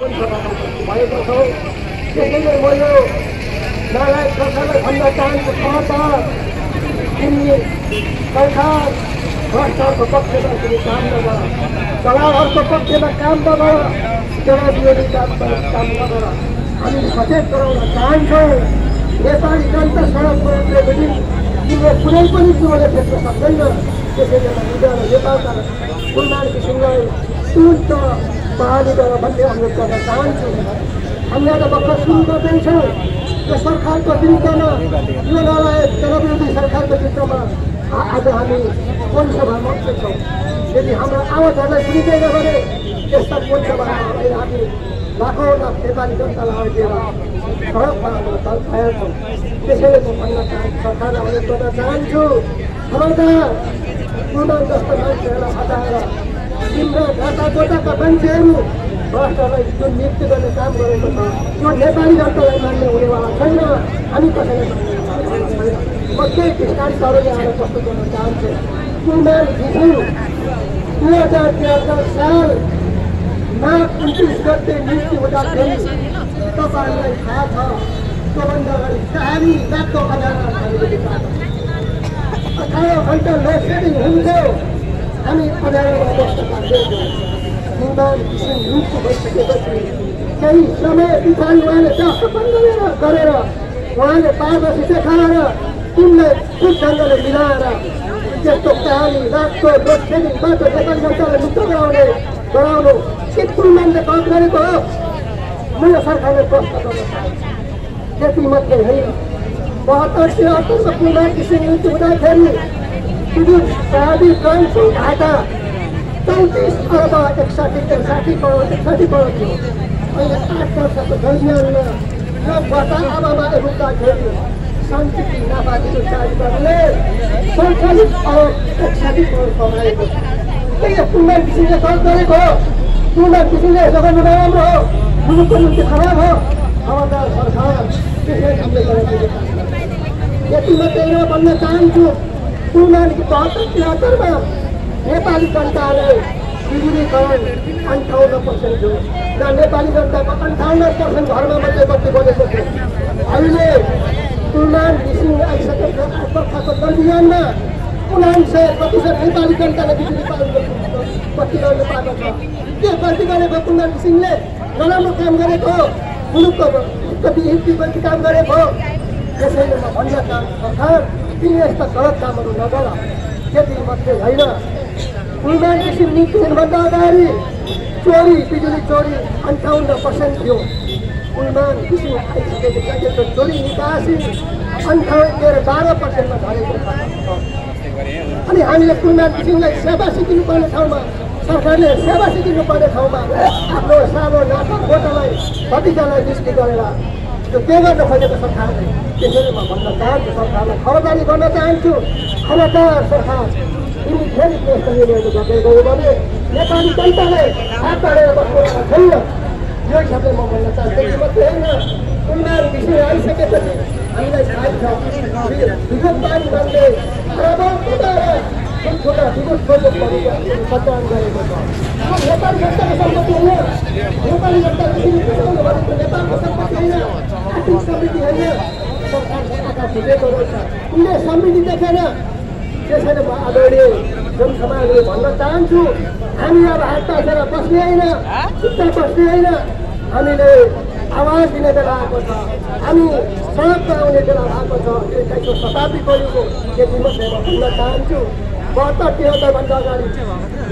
भएको छौँ। त्यसैले म यो नालायक सरकारलाई भन्न चाहन्छु, खबरदार तिमी सरकार भ्रष्टहरूको पक्षमा तिमी काम नगर, दलालहरूको पक्षमा काम नगर, चुनाव विरोधी काम नगर। हामी सचेत गराउन चाहन्छौँ। नेपाली जनता सडकको उत्रेदेखि तिम्रो कुनै पनि कुरोले भेट्न सक्दैन। त्यसैले नेपालका कुलमान किसिमलाई तुरन्त बहाली गर भन्ने अनुरोध गर्न चाहन्छु। हामीलाई त भर्खर सुरु गर्दैछौँ। यो सरकारको विरुद्धमा, यो नालायक जनविरोधी सरकारको विरुद्धमा आज हामी जनसभामा उत्रेछौँ। यदि हाम्रो आवाजहरूलाई सुनिँदैन भने त्यस्ता जनसभाहरूलाई हामी लाखौँ लाख नेपाली जनतालाई दिएर सडकमा तयार छौँ। त्यसैले म भन्न चाहन्छु, सरकारलाई अनुरोध गर्न चाहन्छु, खबरदार कुलमान जस्तो मान्छेहरूलाई हटाएर तिम्रो घाटा गोटाका मान्छेहरू भ्रष्टलाई जुन नियुक्ति गर्ने काम गरेको छ त्यो नेपाली जनतालाई मान्ने हुनेवाला छैन। हामी कसैले म केही दृष्टान्तहरू आएर प्रस्तुत गर्न चाहन्छु। कुलमान घिसिङ 2073 साल माघ 29 गते नियुक्ति हुँदाखेरि तपाईँहरूलाई थाहा छ, त्योभन्दा अगाडि 4 लाखको खजाना 18 घन्टा लोड सेडिङ हुन्थ्यो। हामी खजानामा बस्न सक्दैनौँ। कुलमान घिसिङ नियुक्ति भइसकेपछि केही समय पछाडि उहाँले व्यवस्थापन गरेर उहाँले पारदर्शी देखाएर तिनलाई ठिक ढङ्गले मिलाएर त्यस्तो कहानी रातको लोड सेडिङबाट नेपाली जनतालाई मुक्त गराउनु के कुलमानले काम गरेको हो? म यो सरकारले प्रश्न गर्न चाहन्छु। त्यति मात्रै होइन, 72-73 कुलमान घिसिङ नियुक्ति हुँदाखेरि विद्युत प्रणाली ट्रान्सको घाटा 34 अर्ब 61 करोड थियो। अहिले 8 वर्षको दरमियानमा यो घटा आवामा हेर्दाखेरि शान्ति नाफा विद्युत प्राधिकरणले 47 अर्ब 61 करोड कमाएको छ। के यो कुलमान घिसिङले काम गरेको हो? कुलमान घिसिङले यसो गर्नु नराम्रो हो? मुलुकको निम्ति खराब हो? खबरदार सरकार, त्यसरी हामीले गरेको यति मात्रै म भन्न चाहन्छु। कुलमान 72-73 नेपाली जनताले विद्युतीकरण 58% थियो र नेपाली जनताको 58% घरमा मात्रै बत्ती बलेको थियो। अहिले कुलमान घिसिङ आइसकेको 8 वर्षको दरमियानमा 99% नेपाली जनताले बत्ती गर्न पाएको छ। के गल्ती गरेको कुलमान घिसिङले? नराम्रो काम गरेको हो? मुलुकको हितको काम गरेको हो? त्यसैले म भन्न चाहन्छु, सरकार तिमी यस्ता गलत कामहरू नगर। त्यति मात्रै होइन, कुलमान घिसिङ नियुक्ति हुनुभन्दा अगाडि चोरी, बिजुली चोरी 58% थियो। कुलमान घिसिङ आइसकेको चोरी निकासी 12%मा झरेको छ। अनि हामीले कुलमान घिसिङलाई सेवा सिकिनुपर्ने ठाउँमा, सरकारले सेवा सिकिनुपर्ने ठाउँमा आफ्नो सानो नाता गोटालाई भतिजालाई निस्कि गरेर त्यो के गर्न खोजेको सरकारले? त्यसैले म भन्न चाहन्छु, सरकारलाई खबरदारी गर्न चाहन्छु। खबरदार सरकार, तिमी फेरि त्यस्तो निर्णयहरू गर्दै गयो भने नेपाली जनताले हात बाँडेर बस्नु छैन। यो हिसाबले म भन्न चाहन्छु। त्यति मात्रै होइन, कुलमान घिसिङ आइसकेपछि हामीलाई थाहा छ विद्युत पानी मान्ने खराब कुदाएर ठुल्ठुला विद्युत प्रोजेक्ट सञ्चालन गरेको छ। नेपाली जनताको सम्पत्ति होइन, नेपाली जनताले नेपालको सम्पत्ति होइन, आर्थिक समृद्धि होइन, सरकारको आँखा फुटेको रहेछ। उनले समृद्धि देखेन। त्यसैले म आदरणीय जनसमाजले भन्न चाहन्छु, हामी अब हात तासेर बस्ने होइन, चुप्ता बस्ने होइन। हामीले आवाज दिने बेला आएको छ, हामी सडकमा आउने बेला आएको छ। 21औं शताब्दीको युग हो। यति मात्रै म भन्न चाहन्छु। 72-73 अगाडि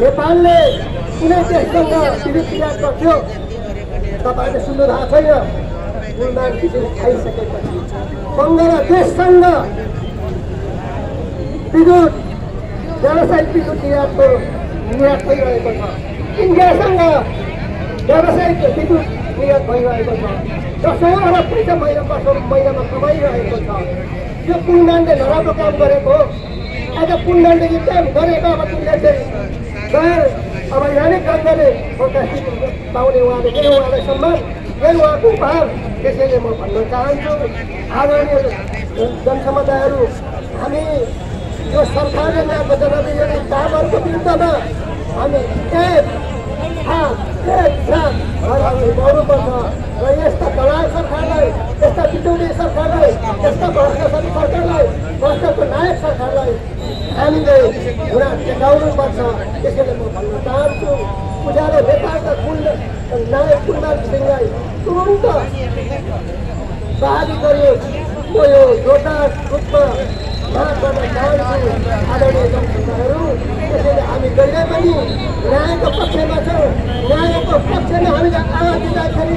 नेपालले कुनै देशसँग विद्युत निर्यात गर्थ्यो? तपाईँले सुन्नु भएको छैन। कुलमान घिसिङ आइसकेपछि बङ्गलादेशसँग विद्युत व्यावसायिक विद्युत निर्यात भइरहेको छ। इन्डियासँग व्यावसायिक विद्युत निर्यात भइरहेको छ। 10 अरब पैसा महिनामा कमाइरहेको छ। यो कुलमानले नराम्रो काम गरेको हो? आज कुलमानले यो काम गरेको अब तिमीले चाहिँ गैर अवैधानिक ढङ्गले पाउने उहाँले यही उहाँलाई सम्मान, यही उहाँको उपहार। त्यसैले म भन्न चाहन्छु, आदरणीय जनसमुदायहरू, हामी यो सरकारले ल्याएको जनविरोधी कामहरूको विरुद्धमा हामी एक साथ पाउनुपर्छ र यस्ता दलाल सरकारलाई, यस्ता बिचौली सरकारलाई, यस्ता भ्रष्टाचारी सरकारलाई, भ्रष्टको नायक सरकारलाई हामीले गुनाह देखाउनुपर्छ। त्यसैले म भन्न चाहन्छु, उज्यालो नेपालका नायक कुलमान सिंहलाई तुरुन्त बहाली गरियो। म यो जोरदार रूपमा माग गर्न चाहन्छु आदरणीय जनसभाहरू। त्यसैले हामी कहिले पनि न्यायको पक्षमा छौँ। न्यायको पक्षमा हामीले आवाज दिँदाखेरि,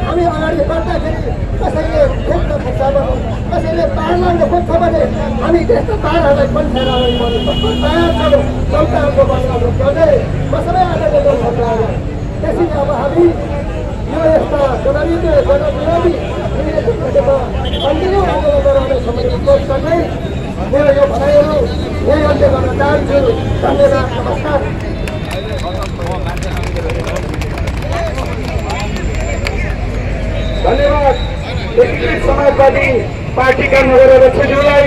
हामी अगाडि बढ्दाखेरि कसैले खेल्न खोज्छ भने, कसैले पार लाग्न खोज्छ भने हामी त्यस्तो पारहरूलाई पनि फेर अगाडि बढ्नु तयार छौँ। जनताहरूको बदलाव गर्दै कसैले आदरणीय जनसभाहरूलाई। त्यसैले अब हामी यो यस्ता जनविरोधी कन्टिन्यू आन्दोलन गराउने समय मेरो यो भनाइहरू यही अन्त्य गर्न चाहन्छु। धन्यवाद, नमस्कार। धन्यवाद। एकीकृत समाजवादी पार्टीका नगराध्यक्षज्यूलाई